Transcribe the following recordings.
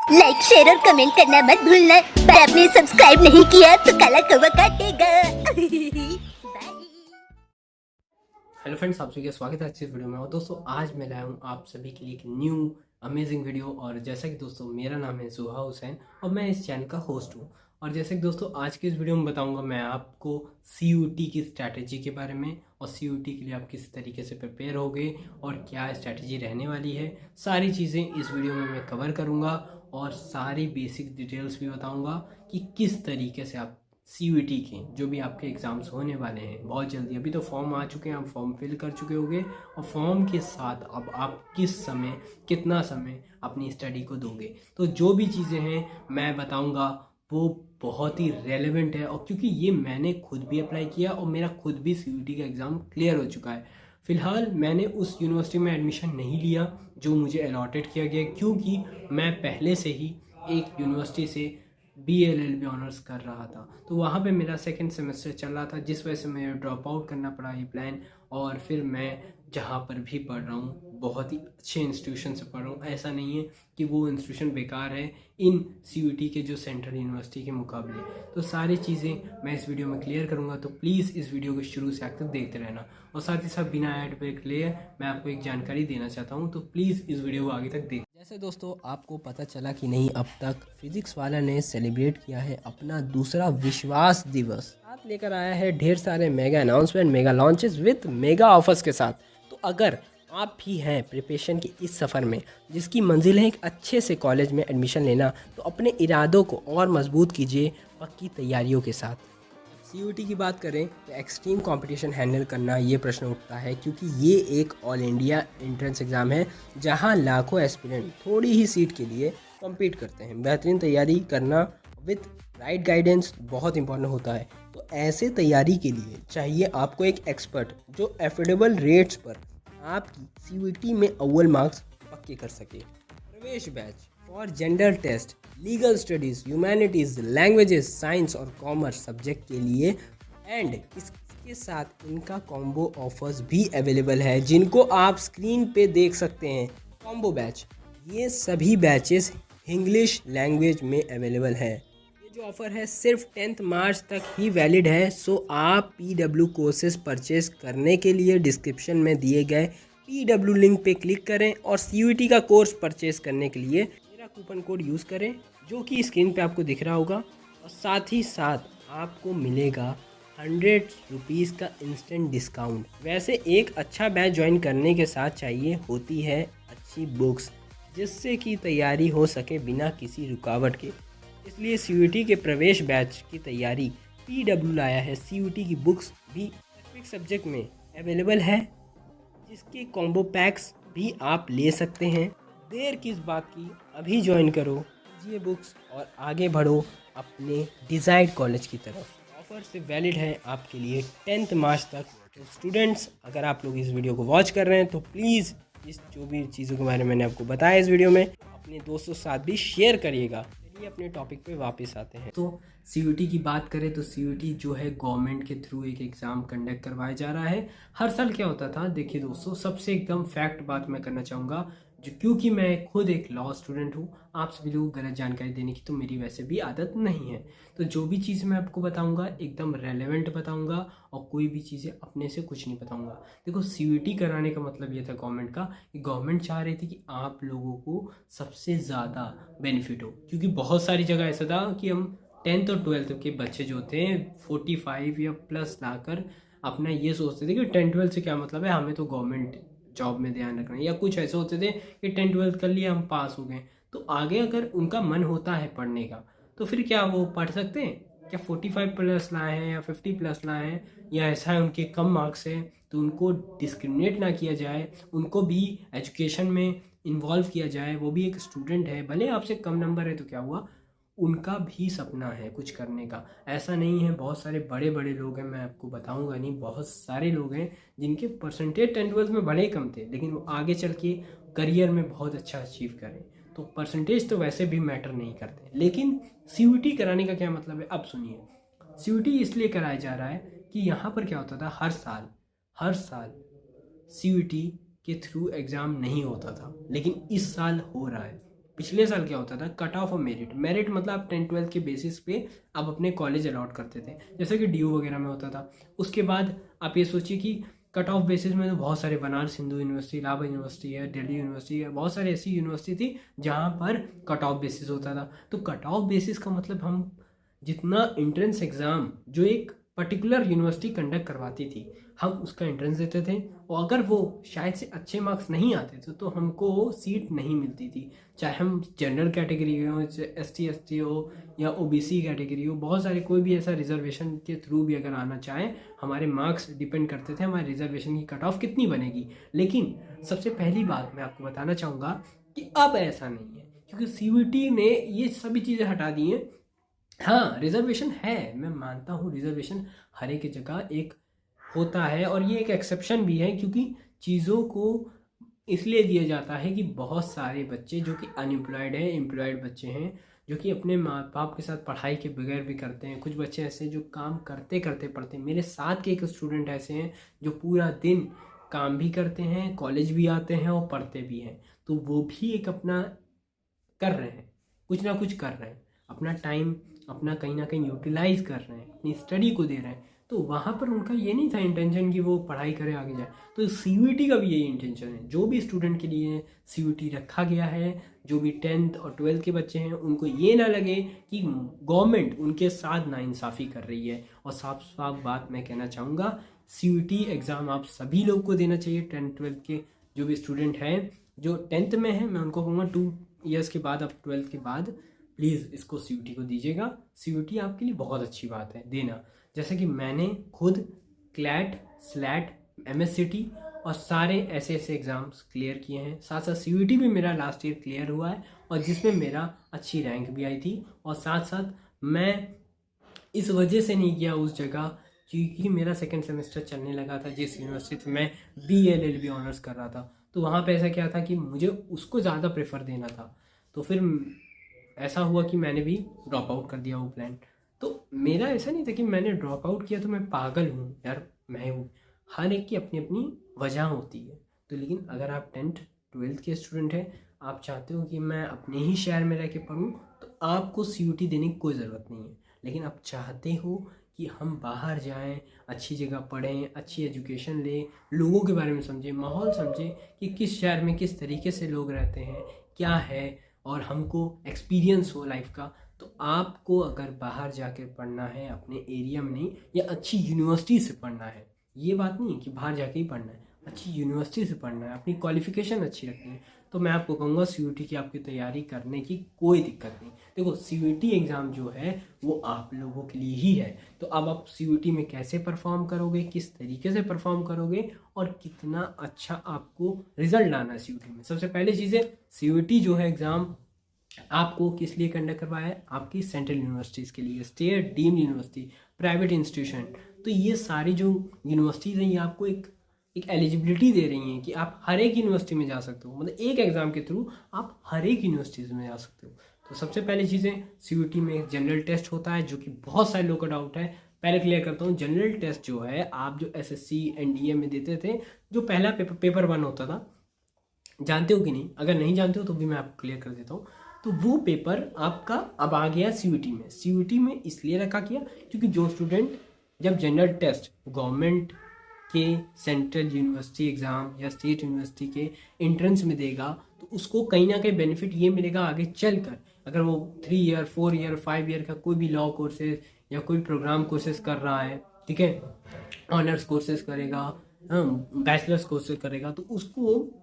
Like share और comment करना मत भूलना। पर आपने सब्सक्राइब नहीं किया तो काला कौवा काटेगा। हेलो फ्रेंड्स, आप सभी का स्वागत है अच्छी वीडियो में। और दोस्तों आज मैं लाया हूँ आप सभी के लिए एक न्यू अमेजिंग वीडियो। और जैसा कि दोस्तों मेरा नाम है सुहा हुसैन और मैं इस चैनल का होस्ट हूँ। और जैसे कि दोस्तों आज की इस वीडियो में बताऊंगा मैं आपको CUT की स्ट्रैटेजी के बारे में और CUT के लिए आप किस तरीके से प्रिपेयर हो गए और क्या स्ट्रैटेजी रहने वाली है। सारी चीज़ें इस वीडियो में मैं कवर करूँगा और सारी बेसिक डिटेल्स भी बताऊँगा कि किस तरीके से आप CUT के जो भी आपके एग्ज़ाम्स होने वाले हैं बहुत जल्दी, अभी तो फॉर्म आ चुके हैं, आप फॉर्म फिल कर चुके होंगे और फॉर्म के साथ अब आप किस समय कितना समय अपनी स्टडी को दोगे। तो जो भी चीज़ें हैं मैं बताऊंगा वो बहुत ही रेलेवेंट है। और क्योंकि ये मैंने खुद भी अप्लाई किया और मेरा खुद भी CUT का एग्ज़ाम क्लियर हो चुका है। फ़िलहाल मैंने उस यूनिवर्सिटी में एडमिशन नहीं लिया जो मुझे अलॉटेड किया गया, क्योंकि मैं पहले से ही एक यूनिवर्सिटी से BLLB ऑनर्स कर रहा था। तो वहाँ पे मेरा सेकंड सेमेस्टर चल रहा था, जिस वजह से मुझे ड्रॉप आउट करना पड़ा ये प्लान। और फिर मैं जहाँ पर भी पढ़ रहा हूँ बहुत ही अच्छे इंस्टीट्यूशन से पढ़ रहा हूँ। ऐसा नहीं है कि वो इंस्टीट्यूशन बेकार है इन CUT के जो सेंट्रल यूनिवर्सिटी के मुकाबले। तो सारी चीज़ें मैं इस वीडियो में क्लियर करूँगा, तो प्लीज़ इस वीडियो को शुरू से आखिर तक देखते रहना। और साथ ही साथ बिना ऐड ब्रेक लिए मैं आपको एक जानकारी देना चाहता हूँ, तो प्लीज़ इस वीडियो को आगे तक देख। जैसे दोस्तों आपको पता चला कि नहीं, अब तक फिजिक्स वाला ने सेलिब्रेट किया है अपना दूसरा विश्वास दिवस। साथ लेकर आया है ढेर सारे mega announcement, mega launches with mega offers के साथ। तो अगर आप भी हैं प्रिपरेशन के इस सफ़र में जिसकी मंजिल है एक अच्छे से कॉलेज में एडमिशन लेना, तो अपने इरादों को और मजबूत कीजिए पक्की तैयारियों के साथ। CUT की बात करें तो एक्सट्रीम कंपटीशन हैंडल करना ये प्रश्न उठता है, क्योंकि ये एक ऑल इंडिया एंट्रेंस एग्ज़ाम है जहां लाखों एस्पिरेंट थोड़ी ही सीट के लिए कम्पीट करते हैं। बेहतरीन तैयारी करना विद राइट गाइडेंस बहुत इंपॉर्टेंट होता है। तो ऐसे तैयारी के लिए चाहिए आपको एक एक्सपर्ट जो एफोर्डेबल रेट्स पर आपकी CUT में अव्वल मार्क्स पक्के कर सके। प्रवेश batch for gender test, legal studies, humanities, languages, science और कॉमर्स सब्जेक्ट के लिए। एंड इसके साथ इनका कॉम्बो ऑफर्स भी अवेलेबल है जिनको आप स्क्रीन पे देख सकते हैं। कॉम्बो बैच, ये सभी बैचेस इंग्लिश लैंग्वेज में अवेलेबल है। ये जो ऑफ़र है सिर्फ 10 मार्च तक ही वैलिड है। सो आप PW कोर्सेज परचेज करने के लिए डिस्क्रिप्शन में दिए गए PW लिंक पे क्लिक करें और CUT का कोर्स परचेज करने के लिए कूपन कोड यूज़ करें जो कि स्क्रीन पे आपको दिख रहा होगा। और साथ ही साथ आपको मिलेगा 100 रुपीज़ का इंस्टेंट डिस्काउंट। वैसे एक अच्छा बैच ज्वाइन करने के साथ चाहिए होती है अच्छी बुक्स, जिससे कि तैयारी हो सके बिना किसी रुकावट के। इसलिए CUT के प्रवेश बैच की तैयारी PW लाया है। CUT की बुक्स भी स्पेसिफिक सब्जेक्ट में अवेलेबल है, जिसके कॉम्बो पैक्स भी आप ले सकते हैं। देर किस बात की, अभी ज्वाइन करो, लीजिए बुक्स और आगे बढ़ो अपने डिज़ायर्ड कॉलेज की तरफ। ऑफर सिर्फ वैलिड है आपके लिए 10 मार्च तक। तो स्टूडेंट्स, अगर आप लोग इस वीडियो को वॉच कर रहे हैं तो प्लीज़ इस जो भी चीज़ों के बारे में मैंने आपको बताया इस वीडियो में अपने दोस्तों के साथ भी शेयर करिएगा। चलिए अपने टॉपिक पे वापस आते हैं। तो CUT की बात करें तो CUT जो है गवर्नमेंट के थ्रू एक एग्ज़ाम कंडक्ट करवाया जा रहा है। हर साल क्या होता था, देखिए दोस्तों, सबसे एकदम फैक्ट बात मैं करना चाहूँगा, जो क्योंकि मैं खुद एक लॉ स्टूडेंट हूँ, आप सभी लोगों को गलत जानकारी देने की तो मेरी वैसे भी आदत नहीं है। तो जो भी चीज़ मैं आपको बताऊँगा एकदम रेलेवेंट बताऊँगा और कोई भी चीज़ें अपने से कुछ नहीं बताऊँगा। देखो, CUT कराने का मतलब ये था गवर्नमेंट का कि गवर्नमेंट चाह रही थी कि आप लोगों को सबसे ज़्यादा बेनिफिट हो, क्योंकि बहुत सारी जगह ऐसा था कि हम 10th और 12th के बच्चे जो थे 45 या प्लस लाकर अपना ये सोचते थे कि 10th-12th से क्या मतलब है, हमें तो गवर्नमेंट जॉब में ध्यान रखना है, या कुछ ऐसे होते थे कि 10th-12th कर लिया हम पास हो गए। तो आगे अगर उनका मन होता है पढ़ने का तो फिर क्या वो पढ़ सकते हैं? क्या 45 प्लस लाए हैं या 50 प्लस लाए हैं या ऐसा है उनके कम मार्क्स हैं तो उनको डिस्क्रिमिनेट ना किया जाए, उनको भी एजुकेशन में इन्वॉल्व किया जाए। वो भी एक स्टूडेंट है, भले आपसे कम नंबर है तो क्या हुआ, उनका भी सपना है कुछ करने का। ऐसा नहीं है, बहुत सारे बड़े बड़े लोग हैं, मैं आपको बताऊंगा नहीं, बहुत सारे लोग हैं जिनके परसेंटेज 10th-12th में भले ही कम थे लेकिन वो आगे चल के करियर में बहुत अच्छा अचीव करें। तो परसेंटेज तो वैसे भी मैटर नहीं करते। लेकिन CUT कराने का क्या मतलब है, अब सुनिए। CUT इसलिए कराया जा रहा है कि यहाँ पर क्या होता था, हर साल CUT के थ्रू एग्ज़ाम नहीं होता था, लेकिन इस साल हो रहा है। पिछले साल क्या होता था, कट ऑफ और मेरिट। मेरिट मतलब आप 10-12 के बेसिस पे आप अपने कॉलेज अलॉट करते थे, जैसे कि DU वगैरह में होता था। उसके बाद आप ये सोचिए कि कट ऑफ बेसिस में तो बहुत सारे, बनारस हिंदू यूनिवर्सिटी, इलाहाबाद यूनिवर्सिटी है, दिल्ली यूनिवर्सिटी है, बहुत सारी ऐसी यूनिवर्सिटी थी जहाँ पर कट ऑफ बेसिस होता था। तो कट ऑफ बेसिस का मतलब हम जितना एंट्रेंस एग्ज़ाम जो एक पर्टिकुलर यूनिवर्सिटी कंडक्ट करवाती थी, हम उसका एंट्रेंस देते थे, और अगर वो शायद से अच्छे मार्क्स नहीं आते थे तो हमको सीट नहीं मिलती थी। चाहे हम जनरल कैटेगरी हो, ST ST हो, या OBC कैटेगरी हो, बहुत सारे कोई भी ऐसा रिजर्वेशन के थ्रू भी अगर आना चाहें, हमारे मार्क्स डिपेंड करते थे हमारे रिजर्वेशन की कट ऑफ कितनी बनेगी। लेकिन सबसे पहली बात मैं आपको बताना चाहूँगा कि अब ऐसा नहीं है, क्योंकि CUET ने ये सभी चीज़ें हटा दी हैं। हाँ, रिजर्वेशन है, मैं मानता हूँ रिजर्वेशन हर एक जगह एक होता है, और ये एक एक्सेप्शन भी है, क्योंकि चीज़ों को इसलिए दिया जाता है कि बहुत सारे बच्चे जो कि अनएम्प्लॉयड हैं, एम्प्लॉयड बच्चे हैं, जो कि अपने माँ बाप के साथ पढ़ाई के बगैर भी करते हैं। कुछ बच्चे ऐसे जो काम करते करते पढ़ते हैं। मेरे साथ के एक स्टूडेंट ऐसे हैं जो पूरा दिन काम भी करते हैं, कॉलेज भी आते हैं और पढ़ते भी हैं। तो वो भी एक अपना कर रहे हैं, कुछ ना कुछ कर रहे हैं, अपना टाइम अपना कहीं ना कहीं यूटिलाइज कर रहे हैं, अपनी स्टडी को दे रहे हैं। तो वहाँ पर उनका ये नहीं था इंटेंशन कि वो पढ़ाई करे आगे जाए। तो CUET का भी यही इंटेंशन है। जो भी स्टूडेंट के लिए CUET रखा गया है, जो भी 10th और 12th के बच्चे हैं, उनको ये ना लगे कि गवर्नमेंट उनके साथ नाइंसाफ़ी कर रही है। और साफ साफ बात मैं कहना चाहूँगा, CUET एग्ज़ाम आप सभी लोग को देना चाहिए। 10th-12th के जो भी स्टूडेंट हैं, जो 10th में हैं, मैं उनको कहूँगा 2 ईयर्स के बाद, अब 12th के बाद प्लीज़ इसको CUET को दीजिएगा। CUET आपके लिए बहुत अच्छी बात है देना। जैसे कि मैंने खुद CLAT, SLAT, MSCT और सारे ऐसे एग्ज़ाम्स क्लियर किए हैं। साथ साथ CUET भी मेरा लास्ट ईयर क्लियर हुआ है, और जिसमें मेरा अच्छी रैंक भी आई थी। और साथ साथ मैं इस वजह से नहीं गया उस जगह, क्योंकि मेरा सेकेंड सेमेस्टर चलने लगा था जिस यूनिवर्सिटी में BLLB ऑनर्स कर रहा था। तो वहाँ पे ऐसा क्या था कि मुझे उसको ज़्यादा प्रेफर देना था। तो फिर ऐसा हुआ कि मैंने भी ड्रॉप आउट कर दिया वो प्लान। तो मेरा ऐसा नहीं था कि मैंने ड्रॉप आउट किया तो मैं पागल हूँ यार, मैं हूँ। हर एक की अपनी अपनी वजह होती है। तो लेकिन अगर आप 10th-12th के स्टूडेंट हैं, आप चाहते हो कि मैं अपने ही शहर में रह के पढ़ूँ, तो आपको CUET देने की कोई ज़रूरत नहीं है। लेकिन आप चाहते हो कि हम बाहर जाएं, अच्छी जगह पढ़ें, अच्छी एजुकेशन लें, लोगों के बारे में समझें, माहौल समझें कि किस शहर में किस तरीके से लोग रहते हैं, क्या है, और हमको एक्सपीरियंस हो लाइफ का। तो आपको अगर बाहर जाकर पढ़ना है, अपने एरिया में नहीं, या अच्छी यूनिवर्सिटी से पढ़ना है, ये बात नहीं है कि बाहर जाके ही पढ़ना है, अच्छी यूनिवर्सिटी से पढ़ना है, अपनी क्वालिफिकेशन अच्छी रखनी है, तो मैं आपको कहूँगा CUET की आपकी तैयारी करने की कोई दिक्कत नहीं। देखो, CUET एग्ज़ाम जो है वो आप लोगों के लिए ही है। तो अब आप CUET में कैसे परफॉर्म करोगे, किस तरीके से परफॉर्म करोगे, और कितना अच्छा आपको रिजल्ट लाना है CUET में। सबसे पहले चीज़ है, CUET जो है एग्ज़ाम आपको किस लिए कंडक्ट करवाया है, आपकी सेंट्रल यूनिवर्सिटीज़ के लिए, state deemed university, private institution. तो ये सारी जो यूनिवर्सिटीज़ हैं, ये आपको एक एलिजिबिलिटी दे रही हैं कि आप हर एक यूनिवर्सिटी में जा सकते हो। मतलब एक एग्ज़ाम के थ्रू आप हर एक यूनिवर्सिटीज़ में जा सकते हो। तो सबसे पहली चीज़ें, CUET में जनरल टेस्ट होता है, जो कि बहुत सारे लोग का डाउट है। पहले क्लियर करता हूँ, जनरल टेस्ट जो है आप जो SSC NDA में देते थे, जो पहला पेपर 1 होता था, जानते हो कि नहीं? अगर नहीं जानते हो तो भी मैं आपको क्लियर कर देता हूँ। तो वो पेपर आपका अब आ गया CUET में। CUET में इसलिए रखा गया क्योंकि जो स्टूडेंट जब जनरल टेस्ट गवर्नमेंट के सेंट्रल यूनिवर्सिटी एग्ज़ाम या स्टेट यूनिवर्सिटी के एंट्रेंस में देगा, तो उसको कहीं ना कहीं बेनिफिट ये मिलेगा आगे चलकर। अगर वो 3 ईयर 4 ईयर 5 ईयर का कोई भी लॉ कोर्सेज या कोई प्रोग्राम कोर्सेज कर रहा है, ठीक है, ऑनर्स कोर्सेज करेगा, बैचलर्स कोर्सेज करेगा, तो उसको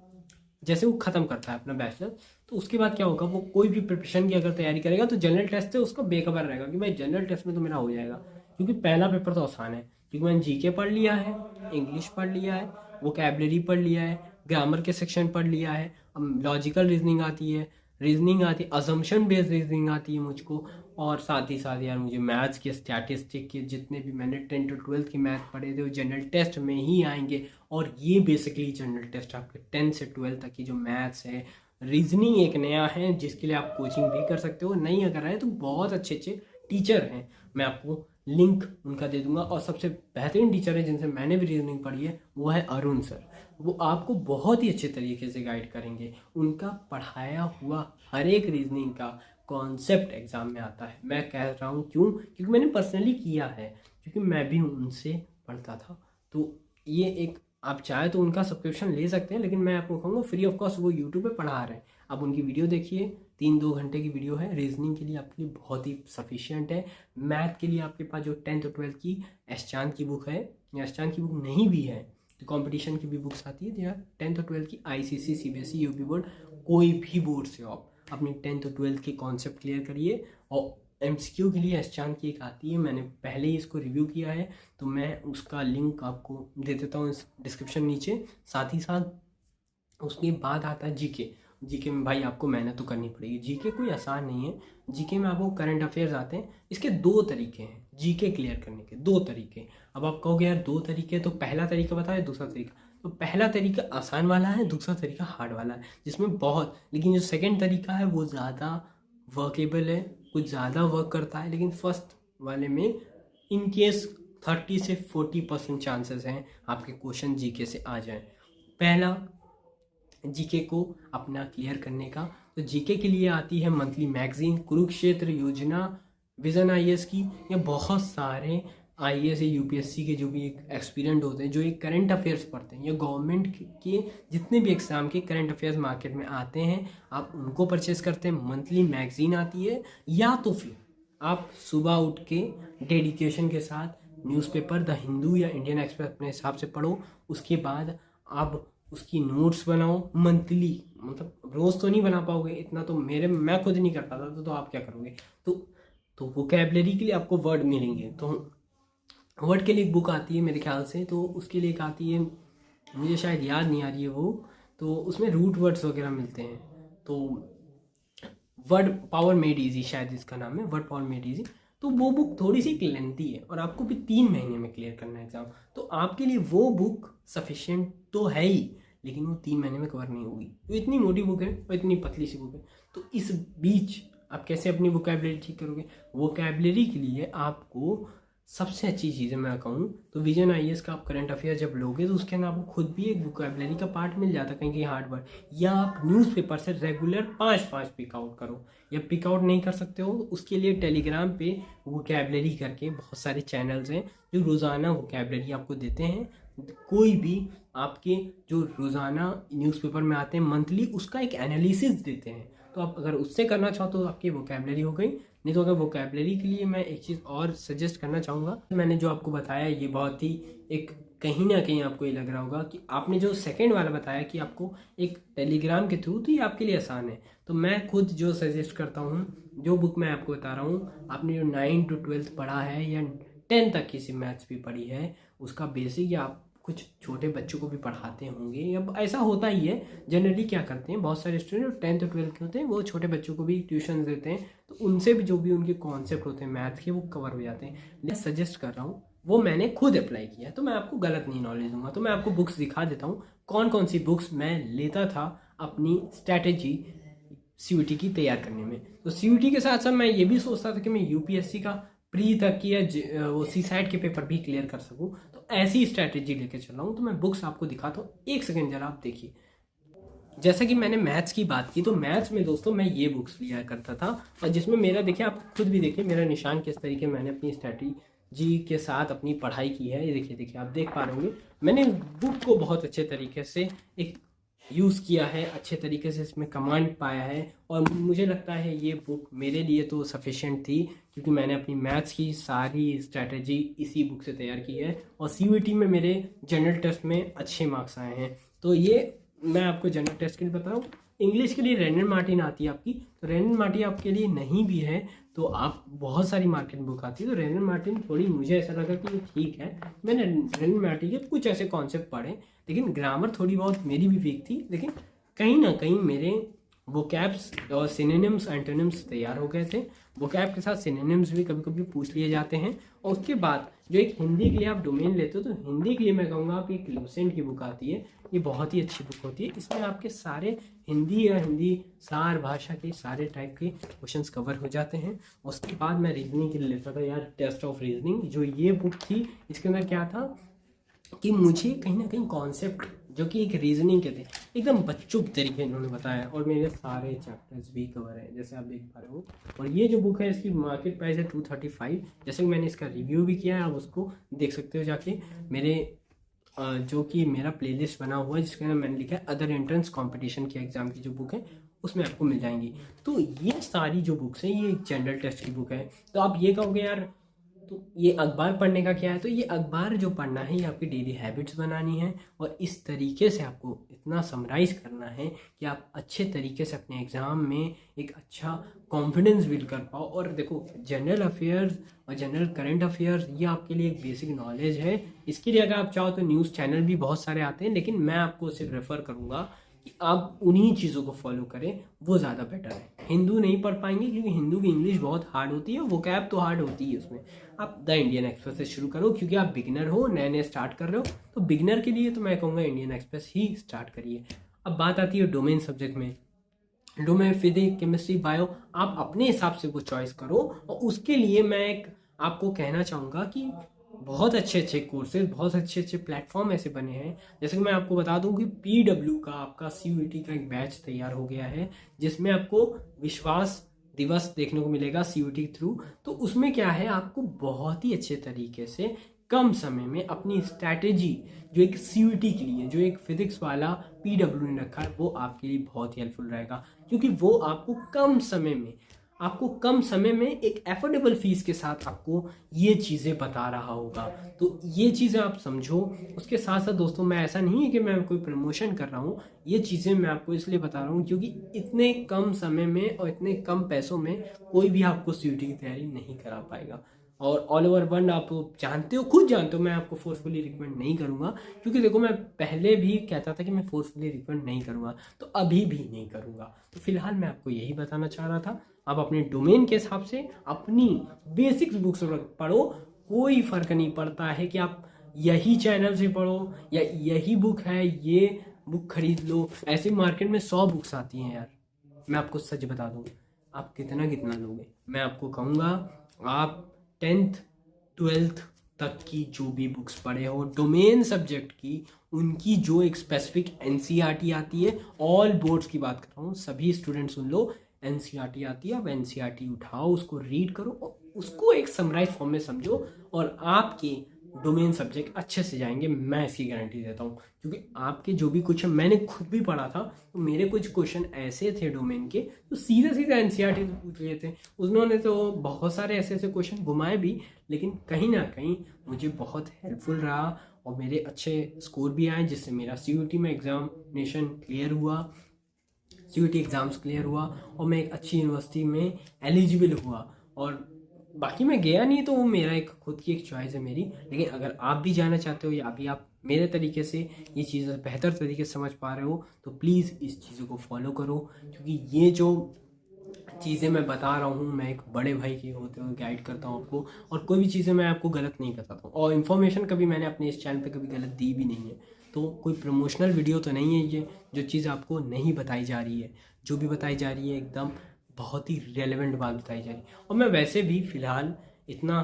जैसे वो ख़त्म करता है अपना बैचलर, तो उसके बाद क्या होगा, वो कोई भी प्रिपरेशन की अगर तैयारी करेगा तो जनरल टेस्ट से उसका बेखबर रहेगा कि भाई जनरल टेस्ट में तो मेरा हो जाएगा, क्योंकि पहला पेपर तो आसान है, क्योंकि मैंने GK पढ़ लिया है, इंग्लिश पढ़ लिया है, वोकैबुलरी पढ़ लिया है, ग्रामर के सेक्शन पढ़ लिया है, अब लॉजिकल रीजनिंग आती है, अजम्पशन बेस्ड रीजनिंग आती है मुझको, और साथ ही साथ यार मुझे मैथ्स के, स्टैटिस्टिक के, जितने भी मैंने 10th to 12th के मैथ पढ़े थे वो जनरल टेस्ट में ही आएंगे। और ये बेसिकली जनरल टेस्ट आपके 10th से 12th तक की जो मैथ्स है, रीजनिंग एक नया है जिसके लिए आप कोचिंग भी कर सकते हो। नहीं अगर है तो बहुत अच्छे अच्छे टीचर हैं, मैं आपको लिंक उनका दे दूंगा। और सबसे बेहतरीन टीचर है जिनसे मैंने भी रीजनिंग पढ़ी है, वो है अरुण सर। वो आपको बहुत ही अच्छे तरीके से गाइड करेंगे। उनका पढ़ाया हुआ हर एक रीजनिंग का कॉन्सेप्ट एग्ज़ाम में आता है। मैं कह रहा हूँ क्यों, क्योंकि मैंने पर्सनली किया है, क्योंकि मैं भी उनसे पढ़ता था। तो ये एक, आप चाहे तो उनका सब्सक्रिप्शन ले सकते हैं, लेकिन मैं आपको कहूँगा फ्री ऑफ कॉस्ट वो यूट्यूब पे पढ़ा रहे हैं। आप उनकी वीडियो देखिए, 3-2 घंटे की वीडियो है। रीजनिंग के लिए आपके लिए बहुत ही सफिशिएंट है। मैथ के लिए आपके पास जो 10th और 12th की एसचांद की बुक है, या एसचांद की बुक नहीं भी है तो कंपटीशन की भी बुक्स आती है, या 10th और 12th की ICC, CBSE, यूपी बोर्ड, कोई भी बोर्ड से आप अपनी 10th और 12th के कॉन्सेप्ट क्लियर करिए। और MCQ के लिए एसचांद की एक आती है, मैंने पहले ही इसको रिव्यू किया है, तो मैं उसका लिंक आपको दे देता हूँ इस डिस्क्रिप्शन नीचे। साथ ही साथ उसके बाद आता है जीके में भाई आपको मेहनत तो करनी पड़ेगी। जीके कोई आसान नहीं है। जीके में आपको करंट अफेयर्स आते हैं। इसके 2 तरीके हैं जीके क्लियर करने के, 2 तरीके। अब आप कहोगे यार 2 तरीके, तो पहला तरीका बताओ, दूसरा तरीका। तो पहला तरीका आसान वाला है, दूसरा तरीका हार्ड वाला है, जिसमें बहुत, लेकिन जो सेकंड तरीका है वो ज़्यादा वर्केबल है, कुछ ज़्यादा वर्क करता है। लेकिन फर्स्ट वाले में इन केस 30 से 40% चांसेस हैं आपके क्वेश्चन जीके से आ जाएं। पहला जीके को अपना क्लियर करने का, तो जीके के लिए आती है मंथली मैगजीन, कुरुक्षेत्र योजना, विजन IAS की, या बहुत सारे IAS या UPSC के जो भी एक एक्सपीरियंट होते हैं, जो एक करंट अफेयर्स पढ़ते हैं, या गवर्नमेंट के जितने भी एग्ज़ाम के करंट अफेयर्स मार्केट में आते हैं, आप उनको परचेस करते हैं। मंथली मैगजीन आती है, या तो फिर आप सुबह उठ के डेडिकेशन के साथ न्यूज़पेपर द हिंदू या इंडियन एक्सप्रेस अपने हिसाब से पढ़ो। उसके बाद आप उसकी नोट्स बनाओ मंथली, मतलब रोज़ तो नहीं बना पाओगे इतना, तो मैं खुद नहीं कर पाता, तो आप क्या करोगे। तो वोकैबलरी के लिए आपको वर्ड मिलेंगे, तो वर्ड के लिए एक बुक आती है मेरे ख्याल से, तो उसके लिए एक आती है, मुझे शायद याद नहीं आ रही है वो, तो उसमें रूट वर्ड्स वगैरह मिलते हैं। तो वर्ड पावर मेड ईजी शायद इसका नाम है, वर्ड पावर मेड ईजी। तो वो बुक थोड़ी सी लेंथी है, और आपको भी 3 महीने में क्लियर करना है एग्ज़ाम, तो आपके लिए वो बुक सफिशिएंट तो है ही, लेकिन वो 3 महीने में कवर नहीं होगी। तो इतनी मोटी बुक है और इतनी पतली सी बुक है, तो इस बीच आप कैसे अपनी वोकैबलरी ठीक करोगे। वोकैबलरी के लिए आपको सबसे अच्छी चीज़ है मैं कहूँ तो विजन IAS का आप करंट अफेयर जब लोगे, तो उसके अंदर आपको खुद भी एक वोकैबलरी का पार्ट मिल जाता है, कहीं कहीं हार्ड वर्ड, या आप न्यूज़पेपर से रेगुलर 5-5 पिक आउट करो, या पिक आउट नहीं कर सकते हो उसके लिए टेलीग्राम पे वोकैबलरी करके बहुत सारे चैनल्स हैं जो रोज़ाना वोकैबलरी आपको देते हैं। कोई भी आपके जो रोज़ाना न्यूज़पेपर में आते हैं मंथली, उसका एक एनालिसिस देते हैं, तो आप अगर उससे करना चाहो तो आपकी वोकैबलरी हो गई। नहीं तो अगर वोकैबलरी के लिए मैं एक चीज़ और सजेस्ट करना चाहूँगा, मैंने जो आपको बताया ये बहुत ही एक, कहीं ना कहीं आपको ये लग रहा होगा कि आपने जो सेकंड वाला बताया कि आपको एक टेलीग्राम के थ्रू, तो ये आपके लिए आसान है। तो मैं खुद जो सजेस्ट करता हूँ, जो बुक मैं आपको बता रहा हूँ, आपने जो 9 to 12 पढ़ा है या 10 तक की मैथ्स भी पढ़ी है, उसका बेसिक, या आप कुछ छोटे बच्चों को भी पढ़ाते होंगे, अब ऐसा होता ही है जनरली। क्या करते हैं बहुत सारे स्टूडेंट 10th और 12th के होते हैं, वो छोटे बच्चों को भी ट्यूशन देते हैं, तो उनसे भी जो भी उनके कॉन्सेप्ट होते हैं मैथ के, वो कवर हो जाते हैं। मैं सजेस्ट कर रहा हूँ, वो मैंने खुद अप्लाई किया है, तो मैं आपको गलत नहीं नॉलेज दूंगा। तो मैं आपको बुक्स दिखा देता हूँ कौन कौन सी बुक्स मैं लेता था अपनी स्ट्रैटेजी CUET की तैयार करने में। तो CUET के साथ साथ मैं ये भी सोचता था कि मैं UPSC का प्री तक की या वो CSAT के पेपर भी क्लियर कर सकूं, तो ऐसी स्ट्रैटेजी लेके चल रहा हूँ। तो मैं बुक्स आपको दिखाता हूँ, एक सेकंड जरा आप देखिए। जैसा कि मैंने मैथ्स की बात की, तो मैथ्स में दोस्तों मैं ये बुक्स लिया करता था, और जिसमें मेरा देखिए, आप खुद भी देखिए मेरा निशान किस तरीके मैंने अपनी स्ट्रैटेजी के साथ अपनी पढ़ाई की है। ये देखिए आप देख पा रहे होंगे, मैंने बुक को बहुत अच्छे तरीके से एक यूज़ किया है, अच्छे तरीके से इसमें कमांड पाया है, और मुझे लगता है ये बुक मेरे लिए तो सफिशिएंट थी, क्योंकि मैंने अपनी मैथ्स की सारी स्ट्रैटेजी इसी बुक से तैयार की है। और CUET में मेरे जनरल टेस्ट में अच्छे मार्क्स आए हैं। तो ये मैं आपको जनरल टेस्ट के लिए बता रहा हूँ। इंग्लिश के लिए रेनन मार्टिन आती है आपकी, तो रेनन मार्टिन आपके लिए नहीं भी है, तो आप बहुत सारी मार्केट बुक आती है, तो रेनन मार्टिन थोड़ी मुझे ऐसा लगा कि ठीक है, मैंने रेनन मार्टिन के कुछ ऐसे कॉन्सेप्ट पढ़े, लेकिन ग्रामर थोड़ी बहुत मेरी भी वीक थी, लेकिन कहीं ना कहीं मेरे वोकैब्स और सिनोनिम्स एंटोनिम्स तैयार हो गए थे। वोकैब के साथ सिनोनिम्स भी कभी कभी पूछ लिए जाते हैं। और उसके बाद जो एक हिंदी के लिए आप डोमेन लेते हो, तो हिंदी के लिए मैं कहूँगा आप एक लूसेंट की बुक आती है, ये बहुत ही अच्छी बुक होती है। इसमें आपके सारे हिंदी या हिंदी सार भाषा के सारे टाइप के क्वेश्चंस कवर हो जाते हैं। उसके बाद मैं रीजनिंग के लिए लेता था यार, टेस्ट ऑफ रीजनिंग, जो ये बुक थी, इसके अंदर क्या था, कि मुझे कहीं ना कहीं कॉन्सेप्ट जो कि एक रीजनिंग के थे एकदम बच्चों के तरीके इन्होंने बताया, और मेरे सारे चैप्टर्स भी कवर है जैसे आप देख पा रहे हो। और ये जो बुक है इसकी मार्केट प्राइस है 235। जैसे कि मैंने इसका रिव्यू भी किया है, आप उसको देख सकते हो जाके मेरे जो कि मेरा प्लेलिस्ट बना हुआ है जिसके अंदर मैंने लिखा है अदर एंट्रेंस कंपटीशन के एग्जाम की जो बुक है उसमें आपको मिल जाएंगी। तो ये सारी जो बुक्स हैं ये एक जनरल टेस्ट की बुक है। तो आप ये कहोगे यार तो ये अखबार पढ़ने का क्या है, तो ये अखबार जो पढ़ना है ये आपकी डेली हैबिट्स बनानी है, और इस तरीके से आपको इतना समराइज करना है कि आप अच्छे तरीके से अपने एग्ज़ाम में एक अच्छा कॉन्फिडेंस बिल्ड कर पाओ। और देखो जनरल अफेयर्स और जनरल करंट अफेयर्स ये आपके लिए एक बेसिक नॉलेज है। इसके लिए अगर आप चाहो तो न्यूज़ चैनल भी बहुत सारे आते हैं, लेकिन मैं आपको सिर्फ रेफ़र करूँगा कि आप उन्हीं चीज़ों को फॉलो करें, वो ज़्यादा बेटर है। हिंदू नहीं पढ़ पाएंगे क्योंकि हिंदू की इंग्लिश बहुत हार्ड होती है, वोकैब तो हार्ड होती है उसमें। आप द इंडियन एक्सप्रेस से शुरू करो क्योंकि आप बिगिनर हो, नए नए स्टार्ट कर रहे हो, तो बिगिनर के लिए तो मैं कहूँगा इंडियन एक्सप्रेस ही स्टार्ट करिए। अब बात आती है डोमेन सब्जेक्ट में, डोमेन फिजिक्स केमिस्ट्री बायो, आप अपने हिसाब से वो चॉइस करो। और उसके लिए मैं एक आपको कहना चाहूँगा कि बहुत अच्छे अच्छे कोर्सेज, बहुत अच्छे अच्छे प्लेटफॉर्म ऐसे बने हैं। जैसे कि मैं आपको बता दूं कि PW का आपका CUET का एक बैच तैयार हो गया है जिसमें आपको विश्वास दिवस देखने को मिलेगा CUET के थ्रू। तो उसमें क्या है, आपको बहुत ही अच्छे तरीके से कम समय में अपनी स्ट्रैटेजी जो एक CUET के लिए, जो एक फिजिक्स वाला PW ने रखा है, वो आपके लिए बहुत ही हेल्पफुल रहेगा क्योंकि वो आपको कम समय में एक एफोर्डेबल फीस के साथ आपको ये चीज़ें बता रहा होगा। तो ये चीज़ें आप समझो। उसके साथ साथ दोस्तों मैं ऐसा नहीं है कि मैं कोई प्रमोशन कर रहा हूँ, ये चीज़ें मैं आपको इसलिए बता रहा हूँ क्योंकि इतने कम समय में और इतने कम पैसों में कोई भी आपको CUET की तैयारी नहीं करा पाएगा। और ऑल ओवर वर्ल्ड आप जानते हो, खुद जानते हो, मैं आपको फोर्सफुली रिकमेंड नहीं करूँगा क्योंकि देखो मैं पहले भी कहता था कि मैं फोर्सफुली रिकमेंड नहीं करूँगा, तो अभी भी नहीं करूँगा। तो फिलहाल मैं आपको यही बताना चाह रहा था, आप अपने डोमेन के हिसाब से अपनी बेसिक्स बुक्स पढ़ो। कोई फ़र्क नहीं पड़ता है कि आप यही चैनल से पढ़ो या यही बुक है ये बुक खरीद लो। ऐसे मार्केट में 100 बुक्स आती हैं यार, मैं आपको सच बता दूँ, आप कितना लोगे। मैं आपको कहूँगा आप 10th 12th तक की जो भी बुक्स पढ़े हो डोमेन सब्जेक्ट की, उनकी जो एक स्पेसिफिक NCERT आती है, ऑल बोर्ड्स की बात कर रहा हूँ, सभी स्टूडेंट सुन लो, NCERT आती है। आप NCERT उठाओ, उसको रीड करो और उसको एक समराइज फॉर्म में समझो और आपके डोमेन सब्जेक्ट अच्छे से जाएंगे, मैं इसकी गारंटी देता हूँ। क्योंकि आपके जो भी क्वेश्चन मैंने खुद भी पढ़ा था, तो मेरे कुछ क्वेश्चन ऐसे थे डोमेन के तो सीधे सीधे NCERT से पूछ लिए थे। उन्होंने तो बहुत सारे ऐसे ऐसे क्वेश्चन घुमाए भी, लेकिन कहीं ना कहीं मुझे बहुत हेल्पफुल रहा और मेरे अच्छे स्कोर भी आए, जिससे मेरा CUET में एग्जामिनेशन क्लियर हुआ, CUET एग्ज़ाम्स क्लियर हुआ और मैं एक अच्छी यूनिवर्सिटी में एलिजिबल हुआ। और बाकी मैं गया नहीं, तो वो मेरा एक खुद की एक चॉइस है मेरी। लेकिन अगर आप भी जाना चाहते हो या अभी आप मेरे तरीके से ये चीज़ें बेहतर तरीके से समझ पा रहे हो, तो प्लीज़ इस चीज़ों को फॉलो करो। क्योंकि ये जो चीज़ें मैं बता रहा हूँ, मैं एक बड़े भाई के होते हुए गाइड करता हूँ आपको, और कोई भी चीज़ें मैं आपको गलत नहीं बताता हूँ, और इन्फॉर्मेशन कभी मैंने अपने इस चैनल पे कभी गलत दी भी नहीं है। तो कोई प्रमोशनल वीडियो तो नहीं है ये, जो चीज़ आपको नहीं बताई जा रही है। जो भी बताई जा रही है एकदम बहुत ही रेलेवेंट बात बताई जा रही है। और मैं वैसे भी फ़िलहाल इतना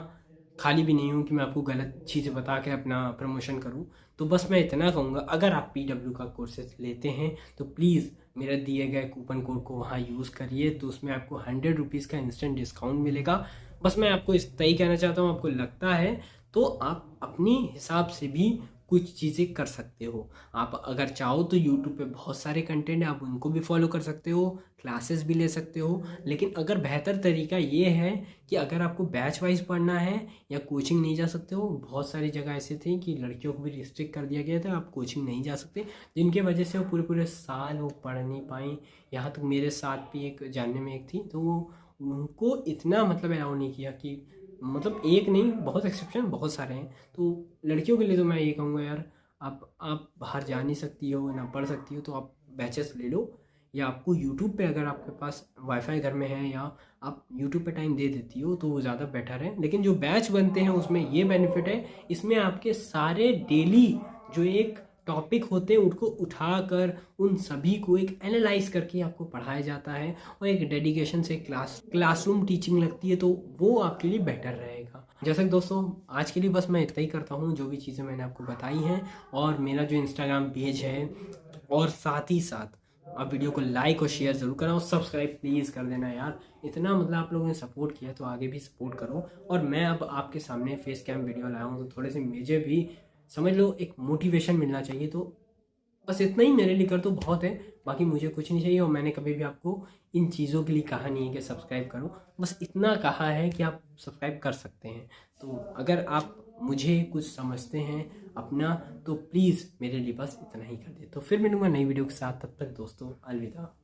खाली भी नहीं हूँ कि मैं आपको गलत चीज़ें बता के अपना प्रमोशन करूँ। तो बस मैं इतना कहूँगा, अगर आप PW का कोर्सेज लेते हैं तो प्लीज़ मेरे दिए गए कूपन कोड को वहाँ यूज़ करिए, तो उसमें आपको 100 रुपीज़ का इंस्टेंट डिस्काउंट मिलेगा। बस मैं आपको इस तय कहना चाहता हूँ, आपको लगता है तो आप अपनी हिसाब से भी कुछ चीज़ें कर सकते हो। आप अगर चाहो तो यूट्यूब पे बहुत सारे कंटेंट है, आप उनको भी फॉलो कर सकते हो, क्लासेस भी ले सकते हो। लेकिन अगर बेहतर तरीका ये है कि अगर आपको बैच वाइज पढ़ना है या कोचिंग नहीं जा सकते हो, बहुत सारी जगह ऐसे थे कि लड़कियों को भी रिस्ट्रिक्ट कर दिया गया था, आप कोचिंग नहीं जा सकते, जिनके वजह से वो पूरे साल वो पढ़ नहीं पाई। यहाँ तक मेरे साथ भी एक जानने में एक थी, तो वो उनको इतना मतलब अलाउ नहीं किया कि मतलब एक नहीं, बहुत एक्सेप्शन बहुत सारे हैं। तो लड़कियों के लिए तो मैं ये कहूँगा यार, आप बाहर जा नहीं सकती हो ना पढ़ सकती हो, तो आप बैचेस ले लो, या आपको यूट्यूब पे अगर आपके पास वाईफाई घर में है या आप यूट्यूब पे टाइम दे देती हो तो वो ज़्यादा बेटर है। लेकिन जो बैच बनते हैं उसमें ये बेनिफिट है, इसमें आपके सारे डेली जो एक टॉपिक होते हैं उनको उठाकर उन सभी को एक एनालाइज करके आपको पढ़ाया जाता है, और एक डेडिकेशन से क्लासरूम टीचिंग लगती है, तो वो आपके लिए बेटर रहेगा। जैसे कि दोस्तों आज के लिए बस मैं इतना ही करता हूँ, जो भी चीज़ें मैंने आपको बताई हैं, और मेरा जो इंस्टाग्राम पेज है, और साथ ही साथ आप वीडियो को लाइक और शेयर ज़रूर करना, और सब्सक्राइब प्लीज़ कर देना यार। इतना मतलब आप लोगों ने सपोर्ट किया तो आगे भी सपोर्ट करो। और मैं अब आपके सामने फेस कैम वीडियो लाया हूँ, तो थोड़े से मुझे भी समझ लो एक मोटिवेशन मिलना चाहिए। तो बस इतना ही मेरे लिए कर तो बहुत है, बाकी मुझे कुछ नहीं चाहिए। और मैंने कभी भी आपको इन चीज़ों के लिए कहा नहीं है कि सब्सक्राइब करो, बस इतना कहा है कि आप सब्सक्राइब कर सकते हैं। तो अगर आप मुझे कुछ समझते हैं अपना, तो प्लीज़ मेरे लिए बस इतना ही कर दे। तो फिर मिलूंगा नई वीडियो के साथ, तब तक दोस्तों अलविदा।